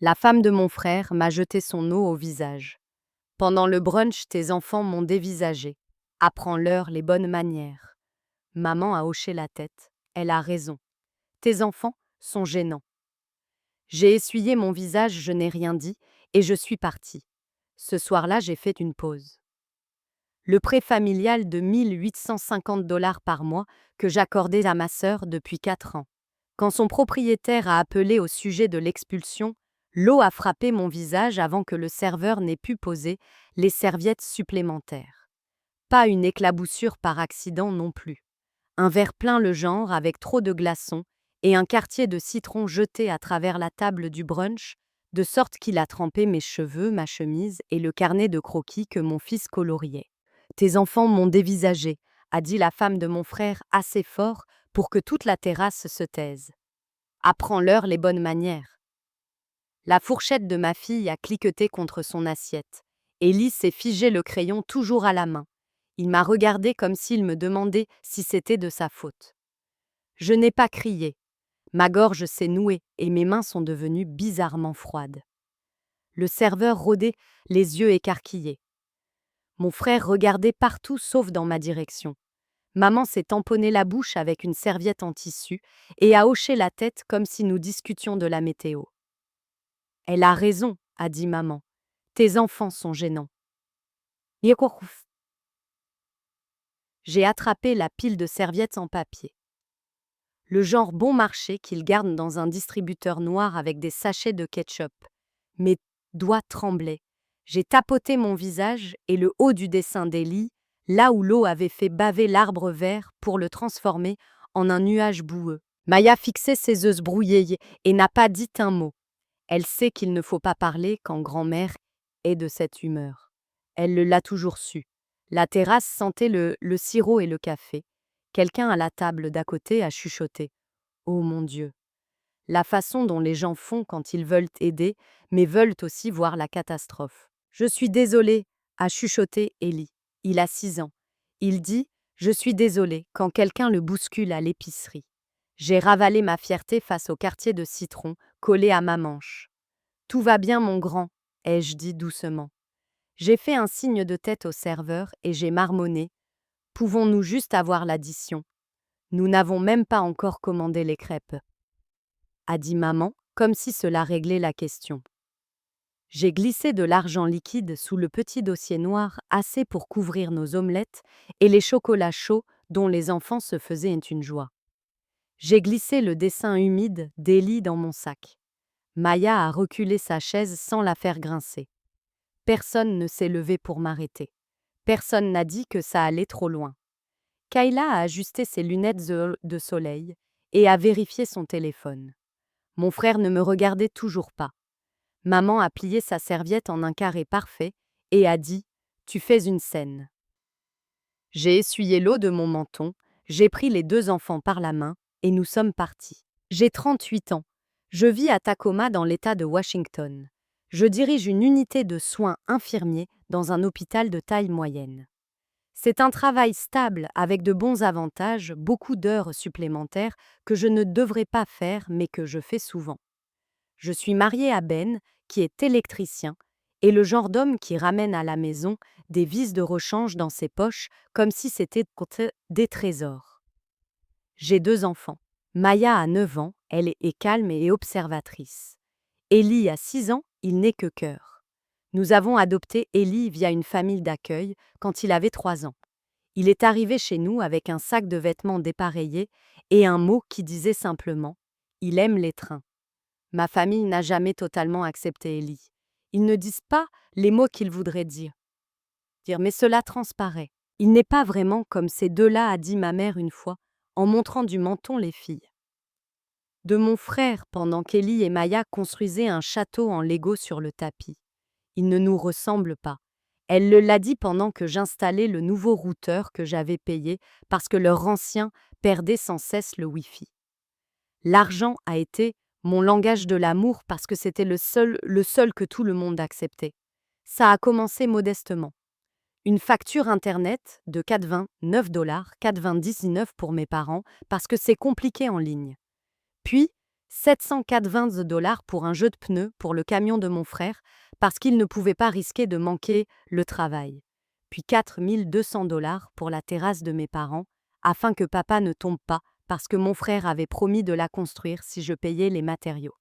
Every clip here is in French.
La femme de mon frère m'a jeté son eau au visage. Pendant le brunch, tes enfants m'ont dévisagé. Apprends-leur les bonnes manières. Maman a hoché la tête. Elle a raison. Tes enfants sont gênants. J'ai essuyé mon visage, je n'ai rien dit, et je suis partie. Ce soir-là, j'ai fait une pause. Le prêt familial de 1 850 $ par mois que j'accordais à ma sœur depuis 4 ans. Quand son propriétaire a appelé au sujet de l'expulsion, l'eau a frappé mon visage avant que le serveur n'ait pu poser les serviettes supplémentaires. Pas une éclaboussure par accident non plus. Un verre plein le genre avec trop de glaçons et un quartier de citron jeté à travers la table du brunch, de sorte qu'il a trempé mes cheveux, ma chemise et le carnet de croquis que mon fils coloriait. Tes enfants m'ont dévisagé, a dit la femme de mon frère assez fort pour que toute la terrasse se taise. Apprends-leur les bonnes manières. La fourchette de ma fille a cliqueté contre son assiette. Ellie s'est figé le crayon toujours à la main. Il m'a regardé comme s'il me demandait si c'était de sa faute. Je n'ai pas crié. Ma gorge s'est nouée et mes mains sont devenues bizarrement froides. Le serveur rôdait, les yeux écarquillés. Mon frère regardait partout sauf dans ma direction. Maman s'est tamponné la bouche avec une serviette en tissu et a hoché la tête comme si nous discutions de la météo. Elle a raison, a dit maman. Tes enfants sont gênants. J'ai attrapé la pile de serviettes en papier. Le genre bon marché qu'ils gardent dans un distributeur noir avec des sachets de ketchup. Mes doigts tremblaient. J'ai tapoté mon visage et le haut du dessin d'Ellie, là où l'eau avait fait baver l'arbre vert pour le transformer en un nuage boueux. Maya fixait ses yeux brouillés et n'a pas dit un mot. Elle sait qu'il ne faut pas parler quand grand-mère est de cette humeur. Elle l'a toujours su. La terrasse sentait le sirop et le café. Quelqu'un à la table d'à côté a chuchoté. Oh mon Dieu! La façon dont les gens font quand ils veulent aider, mais veulent aussi voir la catastrophe. Je suis désolée, a chuchoté Ellie. Il a 6 ans. Il dit « Je suis désolé » quand quelqu'un le bouscule à l'épicerie. J'ai ravalé ma fierté face au quartier de citron collé à ma manche. Tout va bien, mon grand, ai-je dit doucement. J'ai fait un signe de tête au serveur et j'ai marmonné. Pouvons-nous juste avoir l'addition? Nous n'avons même pas encore commandé les crêpes, a dit maman, comme si cela réglait la question. J'ai glissé de l'argent liquide sous le petit dossier noir assez pour couvrir nos omelettes et les chocolats chauds dont les enfants se faisaient une joie. J'ai glissé le dessin humide d'Ellie dans mon sac. Maya a reculé sa chaise sans la faire grincer. Personne ne s'est levé pour m'arrêter. Personne n'a dit que ça allait trop loin. Kayla a ajusté ses lunettes de soleil et a vérifié son téléphone. Mon frère ne me regardait toujours pas. Maman a plié sa serviette en un carré parfait et a dit « Tu fais une scène ». J'ai essuyé l'eau de mon menton, j'ai pris les 2 enfants par la main et nous sommes partis. J'ai 38 ans. Je vis à Tacoma dans l'État de Washington. Je dirige une unité de soins infirmiers dans un hôpital de taille moyenne. C'est un travail stable avec de bons avantages, beaucoup d'heures supplémentaires que je ne devrais pas faire mais que je fais souvent. Je suis mariée à Ben, qui est électricien, et le genre d'homme qui ramène à la maison des vis de rechange dans ses poches comme si c'était des trésors. J'ai 2 enfants. Maya a 9 ans, elle est calme et observatrice. Ellie a 6 ans, il n'est que cœur. Nous avons adopté Ellie via une famille d'accueil quand il avait 3 ans. Il est arrivé chez nous avec un sac de vêtements dépareillé et un mot qui disait simplement « Il aime les trains ». Ma famille n'a jamais totalement accepté Ellie. Ils ne disent pas les mots qu'ils voudraient dire, mais cela transparaît. Il n'est pas vraiment comme ces 2-là, a dit ma mère une fois, en montrant du menton les filles. De mon frère, pendant qu'Ellie et Maya construisaient un château en Lego sur le tapis. Ils ne nous ressemblent pas. Elle l'a dit pendant que j'installais le nouveau routeur que j'avais payé parce que leur ancien perdait sans cesse le Wi-Fi. L'argent a été mon langage de l'amour parce que c'était le seul que tout le monde acceptait. Ça a commencé modestement. Une facture Internet de 4,29 $, 4,99 pour mes parents, parce que c'est compliqué en ligne. Puis, $780 pour un jeu de pneus pour le camion de mon frère parce qu'il ne pouvait pas risquer de manquer le travail. Puis $4200 pour la terrasse de mes parents afin que papa ne tombe pas parce que mon frère avait promis de la construire si je payais les matériaux.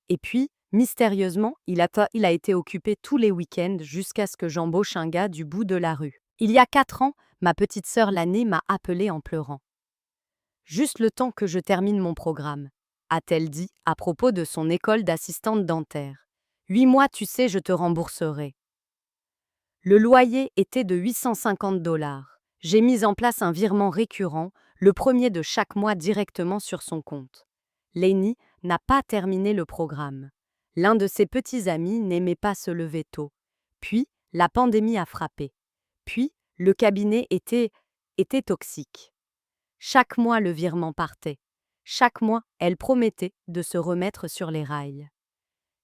Et puis, mystérieusement, il a été occupé tous les week-ends jusqu'à ce que j'embauche un gars du bout de la rue. Il y a 4 ans, ma petite sœur l'aînée m'a appelée en pleurant. Juste le temps que je termine mon programme, a-t-elle dit à propos de son école d'assistante dentaire. 8 mois, tu sais, je te rembourserai. Le loyer était de $850. J'ai mis en place un virement récurrent, le premier de chaque mois directement sur son compte. Lenny n'a pas terminé le programme. L'un de ses petits amis n'aimait pas se lever tôt. Puis, la pandémie a frappé. Puis, le cabinet était toxique. Chaque mois, le virement partait. Chaque mois, elle promettait de se remettre sur les rails.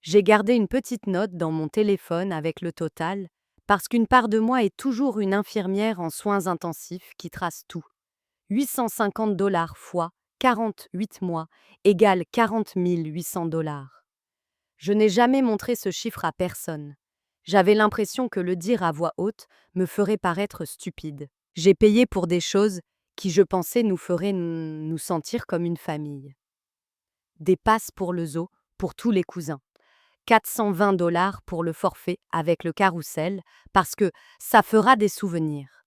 J'ai gardé une petite note dans mon téléphone avec le total, parce qu'une part de moi est toujours une infirmière en soins intensifs qui trace tout. $850 fois 48 mois égale $40 800. Je n'ai jamais montré ce chiffre à personne. J'avais l'impression que le dire à voix haute me ferait paraître stupide. J'ai payé pour des choses qui, je pensais, nous feraient nous sentir comme une famille. Des passes pour le zoo, pour tous les cousins. $420 pour le forfait avec le carrousel, parce que ça fera des souvenirs.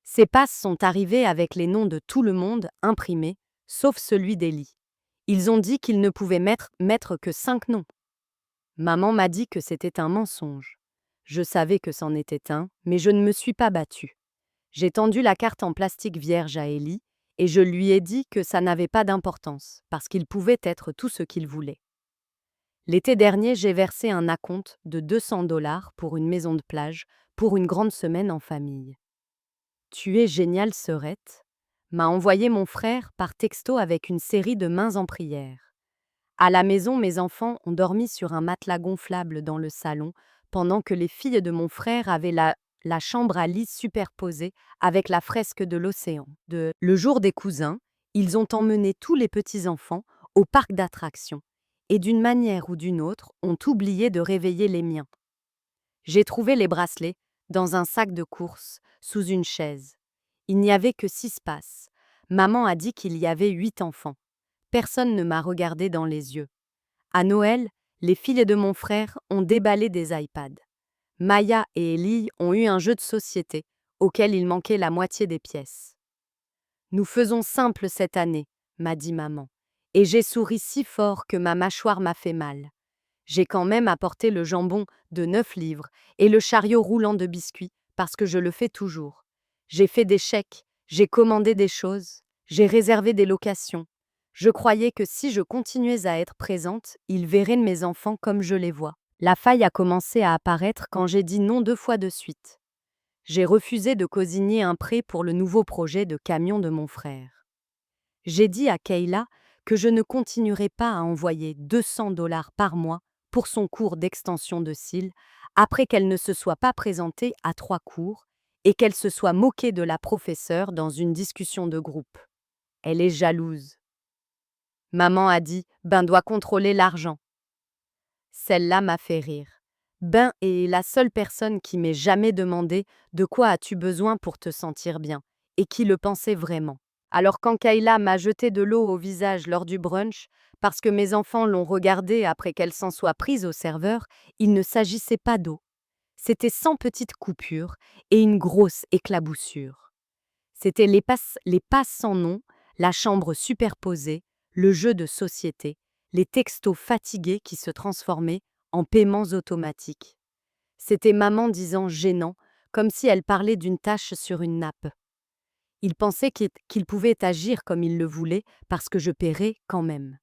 Ces passes sont arrivées avec les noms de tout le monde imprimés, sauf celui d'Ellie. Ils ont dit qu'ils ne pouvaient mettre que 5 noms. Maman m'a dit que c'était un mensonge. Je savais que c'en était un, mais je ne me suis pas battue. J'ai tendu la carte en plastique vierge à Ellie, et je lui ai dit que ça n'avait pas d'importance, parce qu'il pouvait être tout ce qu'il voulait. L'été dernier, j'ai versé un acompte de $200 pour une maison de plage, pour une grande semaine en famille. Tu es géniale, sœurette, m'a envoyé mon frère par texto avec une série de mains en prière. À la maison, mes enfants ont dormi sur un matelas gonflable dans le salon, pendant que les filles de mon frère avaient la chambre à lit superposée avec la fresque de l'océan. Le jour des cousins, ils ont emmené tous les petits-enfants au parc d'attractions, et d'une manière ou d'une autre, ont oublié de réveiller les miens. J'ai trouvé les bracelets dans un sac de course, sous une chaise. Il n'y avait que 6 passes. Maman a dit qu'il y avait 8 enfants. Personne ne m'a regardé dans les yeux. À Noël, les filles de mon frère ont déballé des iPads. Maya et Ellie ont eu un jeu de société, auquel il manquait la moitié des pièces. Nous faisons simple cette année, m'a dit maman, et j'ai souri si fort que ma mâchoire m'a fait mal. J'ai quand même apporté le jambon de 9 livres et le chariot roulant de biscuits, parce que je le fais toujours. J'ai fait des chèques, j'ai commandé des choses, j'ai réservé des locations. Je croyais que si je continuais à être présente, ils verraient mes enfants comme je les vois. La faille a commencé à apparaître quand j'ai dit non 2 fois de suite. J'ai refusé de cosigner un prêt pour le nouveau projet de camion de mon frère. J'ai dit à Kayla que je ne continuerai pas à envoyer $200 par mois pour son cours d'extension de cils après qu'elle ne se soit pas présentée à 3 cours et qu'elle se soit moquée de la professeure dans une discussion de groupe. Elle est jalouse. Maman a dit « Ben doit contrôler l'argent ». Celle-là m'a fait rire. Ben est la seule personne qui m'ait jamais demandé de quoi as-tu besoin pour te sentir bien, et qui le pensait vraiment. Alors quand Kayla m'a jeté de l'eau au visage lors du brunch, parce que mes enfants l'ont regardée après qu'elle s'en soit prise au serveur, il ne s'agissait pas d'eau. C'était 100 petites coupures et une grosse éclaboussure. C'était les passes sans nom, la chambre superposée, le jeu de société, les textos fatigués qui se transformaient en paiements automatiques. C'était maman disant gênant, comme si elle parlait d'une tache sur une nappe. Ils pensaient qu'ils pouvaient agir comme ils le voulaient parce que je paierais quand même.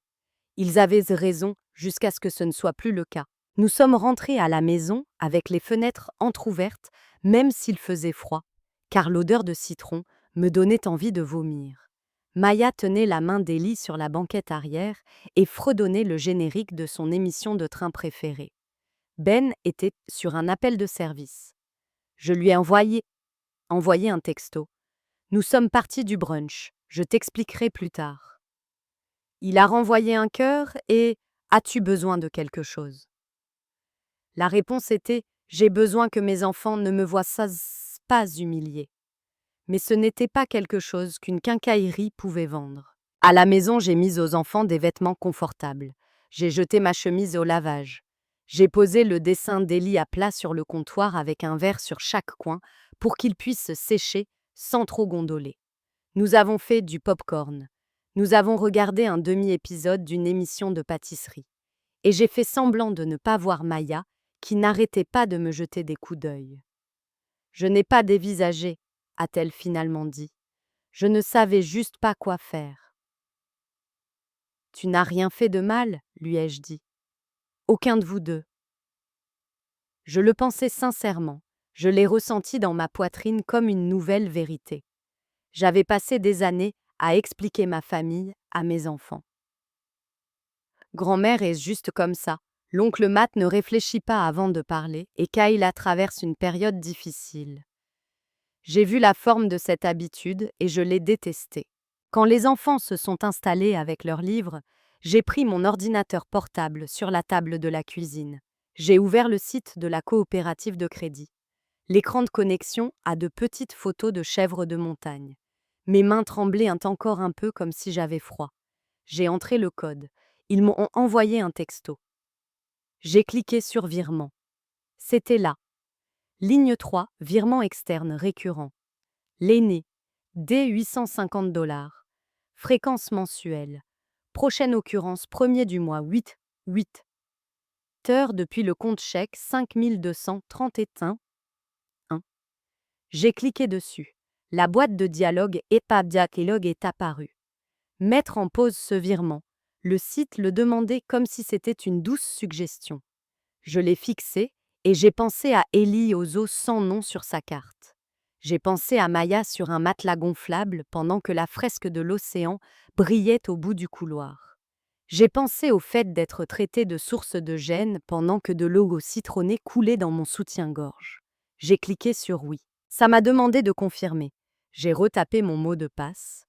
Ils avaient raison jusqu'à ce que ce ne soit plus le cas. Nous sommes rentrés à la maison avec les fenêtres entr'ouvertes, même s'il faisait froid, car l'odeur de citron me donnait envie de vomir. Maya tenait la main d'Ellie sur la banquette arrière et fredonnait le générique de son émission de train préférée. Ben était sur un appel de service. Je lui ai envoyé un texto. Nous sommes partis du brunch. Je t'expliquerai plus tard. Il a renvoyé un cœur et as-tu besoin de quelque chose? La réponse était j'ai besoin que mes enfants ne me voient pas humiliée. Mais ce n'était pas quelque chose qu'une quincaillerie pouvait vendre. À la maison, j'ai mis aux enfants des vêtements confortables. J'ai jeté ma chemise au lavage. J'ai posé le dessin d'Élie à plat sur le comptoir avec un verre sur chaque coin pour qu'ils puissent se sécher sans trop gondoler. Nous avons fait du pop-corn. Nous avons regardé un demi-épisode d'une émission de pâtisserie. Et j'ai fait semblant de ne pas voir Maya, qui n'arrêtait pas de me jeter des coups d'œil. Je n'ai pas dévisagé, a-t-elle finalement dit. Je ne savais juste pas quoi faire. Tu n'as rien fait de mal, lui ai-je dit. Aucun de vous deux. Je le pensais sincèrement. Je l'ai ressenti dans ma poitrine comme une nouvelle vérité. J'avais passé des années à expliquer ma famille à mes enfants. Grand-mère est juste comme ça. L'oncle Matt ne réfléchit pas avant de parler et Kayla traverse une période difficile. J'ai vu la forme de cette habitude et je l'ai détestée. Quand les enfants se sont installés avec leurs livres, j'ai pris mon ordinateur portable sur la table de la cuisine. J'ai ouvert le site de la coopérative de crédit. L'écran de connexion a de petites photos de chèvres de montagne. Mes mains tremblaient encore un peu comme si j'avais froid. J'ai entré le code. Ils m'ont envoyé un texto. J'ai cliqué sur virement. C'était là. Ligne 3, virement externe récurrent. L'aîné, D 850 $. Fréquence mensuelle. Prochaine occurrence 1er du mois 8. Heure depuis le compte chèque 5231. 1. J'ai cliqué dessus. La boîte de dialogue dialogue est apparue. Mettre en pause ce virement. Le site le demandait comme si c'était une douce suggestion. Je l'ai fixé et j'ai pensé à Ellie aux os sans nom sur sa carte. J'ai pensé à Maya sur un matelas gonflable pendant que la fresque de l'océan brillait au bout du couloir. J'ai pensé au fait d'être traité de source de gêne pendant que de l'eau citronnée coulait dans mon soutien-gorge. J'ai cliqué sur oui. Ça m'a demandé de confirmer. J'ai retapé mon mot de passe.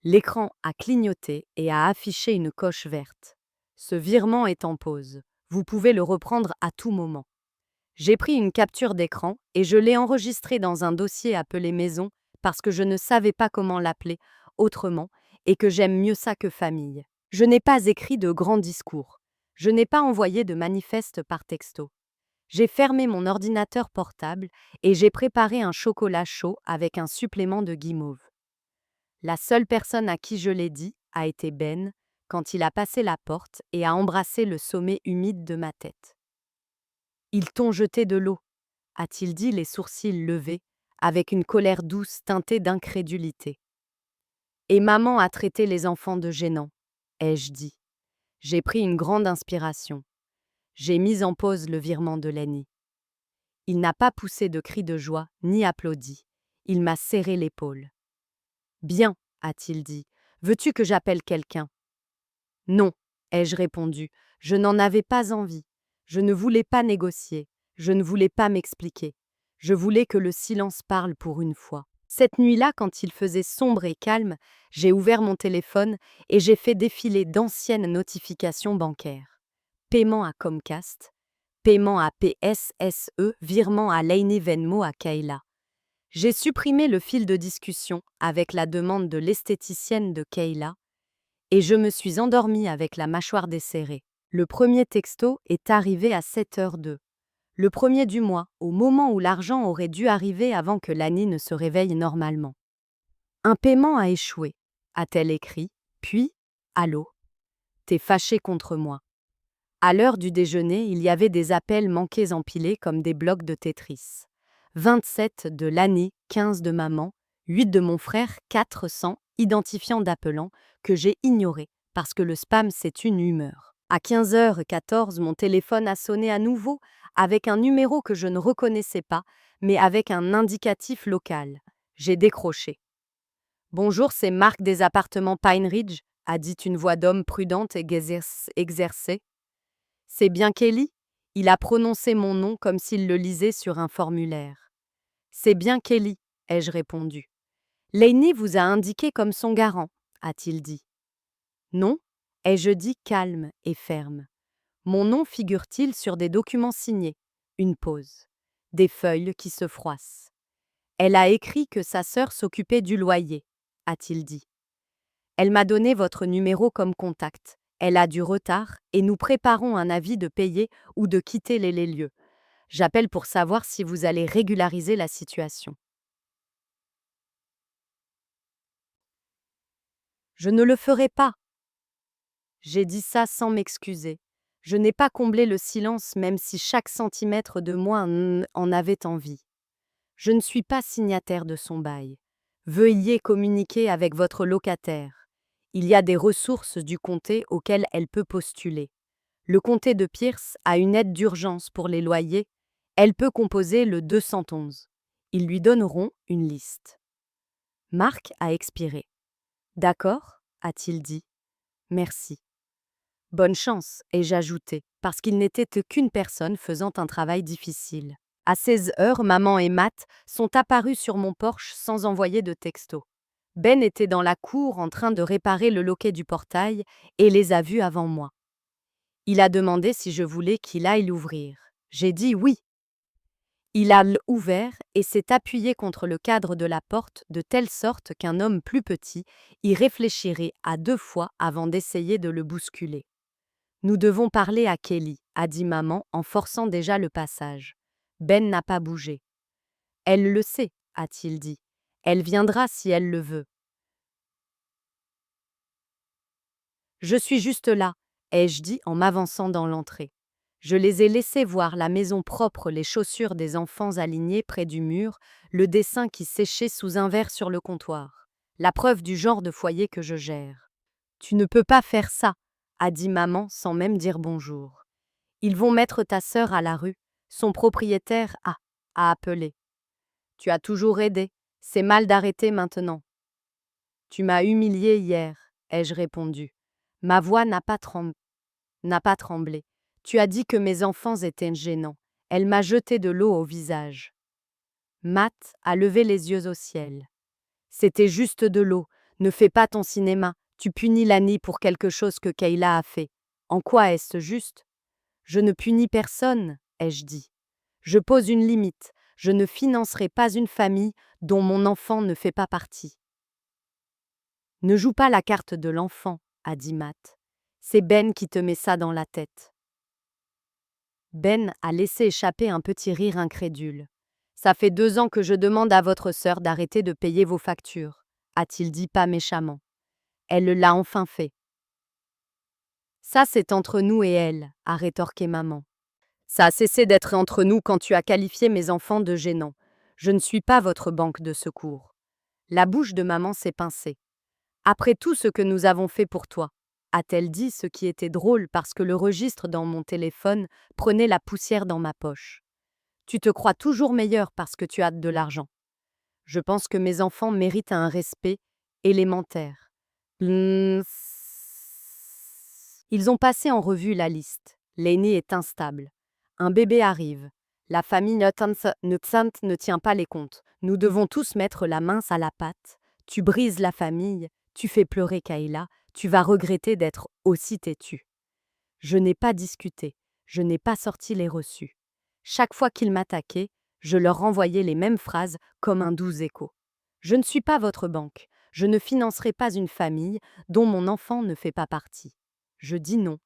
L'écran a clignoté et a affiché une coche verte. Ce virement est en pause. Vous pouvez le reprendre à tout moment. J'ai pris une capture d'écran et je l'ai enregistrée dans un dossier appelé Maison parce que je ne savais pas comment l'appeler autrement et que j'aime mieux ça que famille. Je n'ai pas écrit de grands discours. Je n'ai pas envoyé de manifeste par texto. J'ai fermé mon ordinateur portable et j'ai préparé un chocolat chaud avec un supplément de guimauve. La seule personne à qui je l'ai dit a été Ben, quand il a passé la porte et a embrassé le sommet humide de ma tête. Ils t'ont jeté de l'eau, a-t-il dit les sourcils levés, avec une colère douce teintée d'incrédulité. Et maman a traité les enfants de gênants, ai-je dit. J'ai pris une grande inspiration. J'ai mis en pause le virement de Lenny. Il n'a pas poussé de cri de joie, ni applaudi. Il m'a serré l'épaule. Bien, a-t-il dit. Veux-tu que j'appelle quelqu'un? Non, ai-je répondu. Je n'en avais pas envie. Je ne voulais pas négocier. Je ne voulais pas m'expliquer. Je voulais que le silence parle pour une fois. Cette nuit-là, quand il faisait sombre et calme, j'ai ouvert mon téléphone et j'ai fait défiler d'anciennes notifications bancaires. Paiement à Comcast, paiement à PSSE, virement à Lainey Venmo à Kayla. J'ai supprimé le fil de discussion avec la demande de l'esthéticienne de Kayla et je me suis endormie avec la mâchoire desserrée. Le premier texto est arrivé à 7h02. Le premier du mois, au moment où l'argent aurait dû arriver avant que Lani ne se réveille normalement. Un paiement a échoué, a-t-elle écrit, puis « Allô, t'es fâché contre moi ». À l'heure du déjeuner, il y avait des appels manqués empilés comme des blocs de Tetris. 27 de Lani, 15 de maman, 8 de mon frère, 400 identifiants d'appelant que j'ai ignorés parce que le spam c'est une humeur. À 15h14, mon téléphone a sonné à nouveau avec un numéro que je ne reconnaissais pas, mais avec un indicatif local. J'ai décroché. Bonjour, c'est Marc des appartements Pine Ridge, a dit une voix d'homme prudente et exercée. C'est bien Kelly? Il a prononcé mon nom comme s'il le lisait sur un formulaire. C'est bien Kelly, ai-je répondu. Lainey vous a indiqué comme son garant, a-t-il dit. Non, Ai-je dit calme et ferme. Mon nom figure-t-il sur des documents signés? Une pause. Des feuilles qui se froissent. Elle a écrit que sa sœur s'occupait du loyer, a-t-il dit. Elle m'a donné votre numéro comme contact. Elle a du retard et nous préparons un avis de payer ou de quitter les lieux. J'appelle pour savoir si vous allez régulariser la situation. Je ne le ferai pas. J'ai dit ça sans m'excuser. Je n'ai pas comblé le silence même si chaque centimètre de moi en avait envie. Je ne suis pas signataire de son bail. Veuillez communiquer avec votre locataire. Il y a des ressources du comté auxquelles elle peut postuler. Le comté de Pierce a une aide d'urgence pour les loyers. Elle peut composer le 211. Ils lui donneront une liste. Marc a expiré. D'accord, a-t-il dit. Merci. Bonne chance, ai-je ajouté, parce qu'il n'était qu'une personne faisant un travail difficile. À 16 heures, maman et Matt sont apparus sur mon porche sans envoyer de texto. Ben était dans la cour en train de réparer le loquet du portail et les a vus avant moi. Il a demandé si je voulais qu'il aille l'ouvrir. J'ai dit oui. Il a l'ouvert et s'est appuyé contre le cadre de la porte de telle sorte qu'un homme plus petit y réfléchirait à 2 fois avant d'essayer de le bousculer. Nous devons parler à Kelly, a dit maman en forçant déjà le passage. Ben n'a pas bougé. Elle le sait, a-t-il dit. Elle viendra si elle le veut. Je suis juste là, ai-je dit en m'avançant dans l'entrée. Je les ai laissés voir la maison propre, les chaussures des enfants alignées près du mur, le dessin qui séchait sous un verre sur le comptoir. La preuve du genre de foyer que je gère. Tu ne peux pas faire ça, a dit maman sans même dire bonjour. Ils vont mettre ta sœur à la rue. Son propriétaire a appelé. Tu as toujours aidé. C'est mal d'arrêter maintenant. Tu m'as humilié hier, ai-je répondu. Ma voix n'a pas tremblé. Tu as dit que mes enfants étaient gênants. Elle m'a jeté de l'eau au visage. Matt a levé les yeux au ciel. C'était juste de l'eau. Ne fais pas ton cinéma. Tu punis Lani pour quelque chose que Kayla a fait. En quoi est-ce juste? Je ne punis personne, ai-je dit. Je pose une limite. Je ne financerai pas une famille dont mon enfant ne fait pas partie. Ne joue pas la carte de l'enfant, a dit Matt. C'est Ben qui te met ça dans la tête. Ben a laissé échapper un petit rire incrédule. Ça fait 2 ans que je demande à votre sœur d'arrêter de payer vos factures, a-t-il dit pas méchamment. Elle l'a enfin fait. Ça, c'est entre nous et elle, a rétorqué maman. Ça a cessé d'être entre nous quand tu as qualifié mes enfants de gênants. Je ne suis pas votre banque de secours. La bouche de maman s'est pincée. Après tout ce que nous avons fait pour toi, a-t-elle dit, ce qui était drôle parce que le registre dans mon téléphone prenait la poussière dans ma poche. Tu te crois toujours meilleur parce que tu as de l'argent. Je pense que mes enfants méritent un respect élémentaire. Ils ont passé en revue la liste. L'aîné est instable. Un bébé arrive. La famille ne tient pas les comptes. Nous devons tous mettre la main à la pâte. Tu brises la famille, tu fais pleurer Kayla, tu vas regretter d'être aussi têtu. Je n'ai pas discuté, je n'ai pas sorti les reçus. Chaque fois qu'ils m'attaquaient, je leur renvoyais les mêmes phrases comme un doux écho. Je ne suis pas votre banque, je ne financerai pas une famille dont mon enfant ne fait pas partie. Je dis non.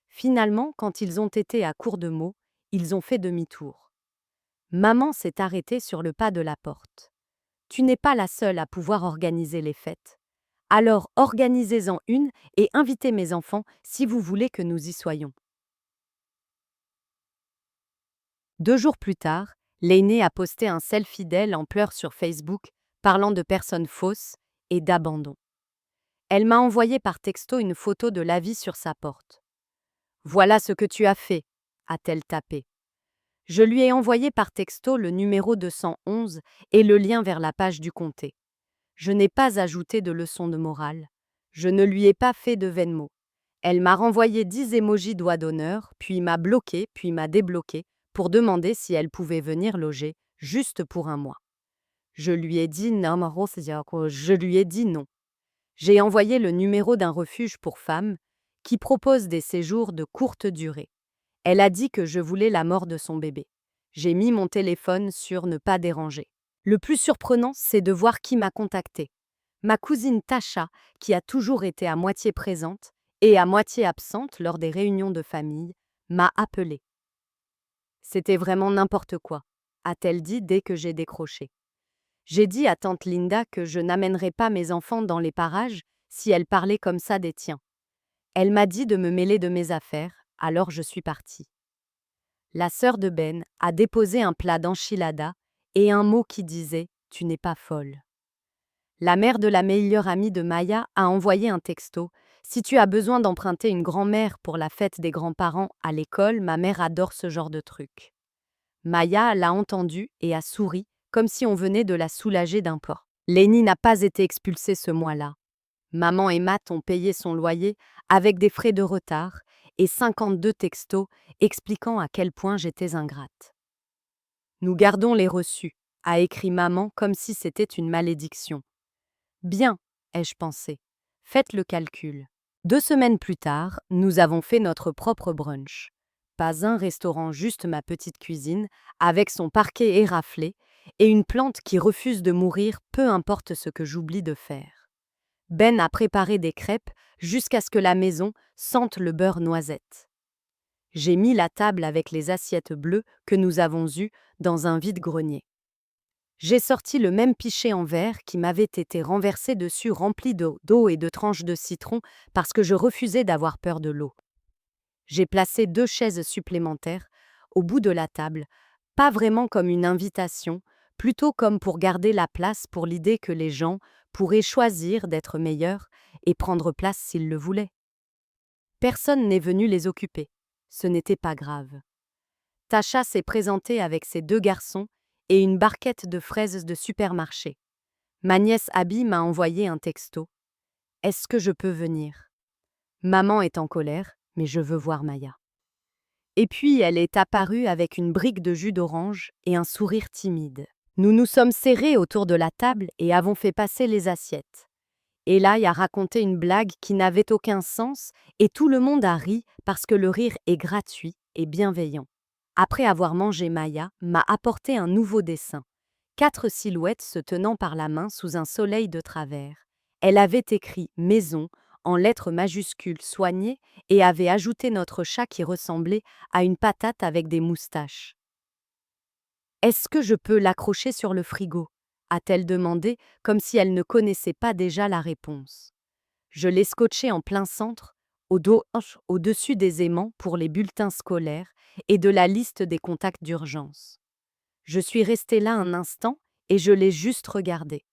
Finalement, quand ils ont été à court de mots, ils ont fait demi-tour. Maman s'est arrêtée sur le pas de la porte. Tu n'es pas la seule à pouvoir organiser les fêtes. Alors organisez-en une et invitez mes enfants si vous voulez que nous y soyons. 2 jours plus tard, l'aînée a posté un selfie d'elle en pleurs sur Facebook, parlant de personnes fausses et d'abandon. Elle m'a envoyé par texto une photo de l'avis sur sa porte. Voilà ce que tu as fait, a-t-elle tapé. Je lui ai envoyé par texto le numéro 211 et le lien vers la page du comté. Je n'ai pas ajouté de leçon de morale. Je ne lui ai pas fait de Venmo. Elle m'a renvoyé 10 émojis doigts d'honneur, puis m'a bloqué, puis m'a débloqué pour demander si elle pouvait venir loger, juste pour un mois. Je lui ai dit non. J'ai envoyé le numéro d'un refuge pour femmes qui propose des séjours de courte durée. Elle a dit que je voulais la mort de son bébé. J'ai mis mon téléphone sur ne pas déranger. Le plus surprenant, c'est de voir qui m'a contacté. Ma cousine Tasha, qui a toujours été à moitié présente et à moitié absente lors des réunions de famille, m'a appelée. C'était vraiment n'importe quoi, a-t-elle dit dès que j'ai décroché. J'ai dit à tante Linda que je n'amènerais pas mes enfants dans les parages si elle parlait comme ça des tiens. Elle m'a dit de me mêler de mes affaires, alors je suis partie. La sœur de Ben a déposé un plat d'enchilada et un mot qui disait « Tu n'es pas folle ». La mère de la meilleure amie de Maya a envoyé un texto « Si tu as besoin d'emprunter une grand-mère pour la fête des grands-parents à l'école, ma mère adore ce genre de truc. » Maya l'a entendu et a souri, comme si on venait de la soulager d'un port. Lenny n'a pas été expulsée ce mois-là. Maman et Matt ont payé son loyer avec des frais de retard et 52 textos expliquant à quel point j'étais ingrate. Nous gardons les reçus, a écrit maman comme si c'était une malédiction. Bien, ai-je pensé. Faites le calcul. 2 semaines plus tard, nous avons fait notre propre brunch. Pas un restaurant, juste ma petite cuisine, avec son parquet éraflé et une plante qui refuse de mourir peu importe ce que j'oublie de faire. Ben a préparé des crêpes jusqu'à ce que la maison sente le beurre noisette. J'ai mis la table avec les assiettes bleues que nous avons eues dans un vide-grenier. J'ai sorti le même pichet en verre qui m'avait été renversé dessus rempli d'eau et de tranches de citron parce que je refusais d'avoir peur de l'eau. J'ai placé 2 chaises supplémentaires au bout de la table, pas vraiment comme une invitation, plutôt comme pour garder la place pour l'idée que les gens pourraient choisir d'être meilleurs et prendre place s'ils le voulaient. Personne n'est venu les occuper. Ce n'était pas grave. Tasha s'est présentée avec ses 2 garçons et une barquette de fraises de supermarché. Ma nièce Abby m'a envoyé un texto. « Est-ce que je peux venir ? Maman est en colère, mais je veux voir Maya. » Et puis elle est apparue avec une brique de jus d'orange et un sourire timide. Nous nous sommes serrés autour de la table et avons fait passer les assiettes. Eli a raconté une blague qui n'avait aucun sens et tout le monde a ri parce que le rire est gratuit et bienveillant. Après avoir mangé, Maya m'a apporté un nouveau dessin. 4 silhouettes se tenant par la main sous un soleil de travers. Elle avait écrit « maison » en lettres majuscules soignées et avait ajouté notre chat qui ressemblait à une patate avec des moustaches. « Est-ce que je peux l'accrocher sur le frigo ?» a-t-elle demandé, comme si elle ne connaissait pas déjà la réponse. Je l'ai scotché en plein centre, au-dessus des aimants pour les bulletins scolaires et de la liste des contacts d'urgence. Je suis restée là un instant et je l'ai juste regardé.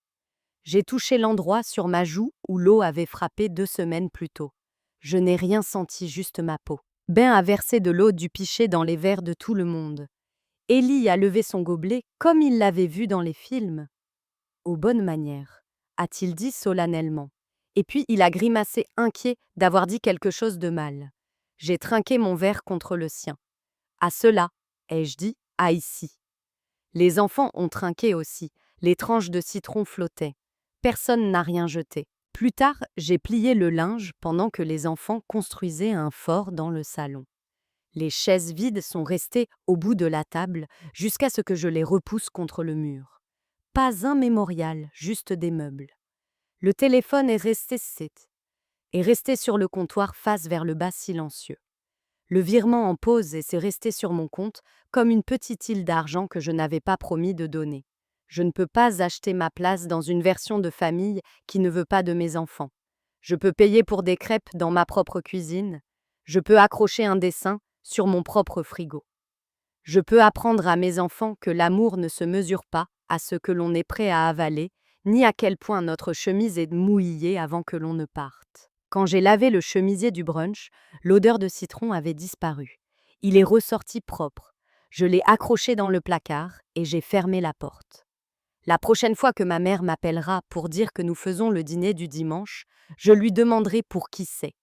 J'ai touché l'endroit sur ma joue où l'eau avait frappé 2 semaines plus tôt. Je n'ai rien senti, juste ma peau. Ben a versé de l'eau du pichet dans les verres de tout le monde. Eli a levé son gobelet comme il l'avait vu dans les films. Aux bonnes manières, a-t-il dit solennellement. Et puis il a grimacé inquiet d'avoir dit quelque chose de mal. J'ai trinqué mon verre contre le sien. À cela, ai-je dit, à ici. Les enfants ont trinqué aussi, les tranches de citron flottaient. Personne n'a rien jeté. Plus tard, j'ai plié le linge pendant que les enfants construisaient un fort dans le salon. Les chaises vides sont restées au bout de la table jusqu'à ce que je les repousse contre le mur. Pas un mémorial, juste des meubles. Le téléphone est resté sur le comptoir face vers le bas silencieux. Le virement en pause et c'est resté sur mon compte comme une petite île d'argent que je n'avais pas promis de donner. Je ne peux pas acheter ma place dans une version de famille qui ne veut pas de mes enfants. Je peux payer pour des crêpes dans ma propre cuisine. Je peux accrocher un dessin sur mon propre frigo. Je peux apprendre à mes enfants que l'amour ne se mesure pas à ce que l'on est prêt à avaler, ni à quel point notre chemise est mouillée avant que l'on ne parte. Quand j'ai lavé le chemisier du brunch, l'odeur de citron avait disparu. Il est ressorti propre. Je l'ai accroché dans le placard et j'ai fermé la porte. La prochaine fois que ma mère m'appellera pour dire que nous faisons le dîner du dimanche, je lui demanderai pour qui c'est.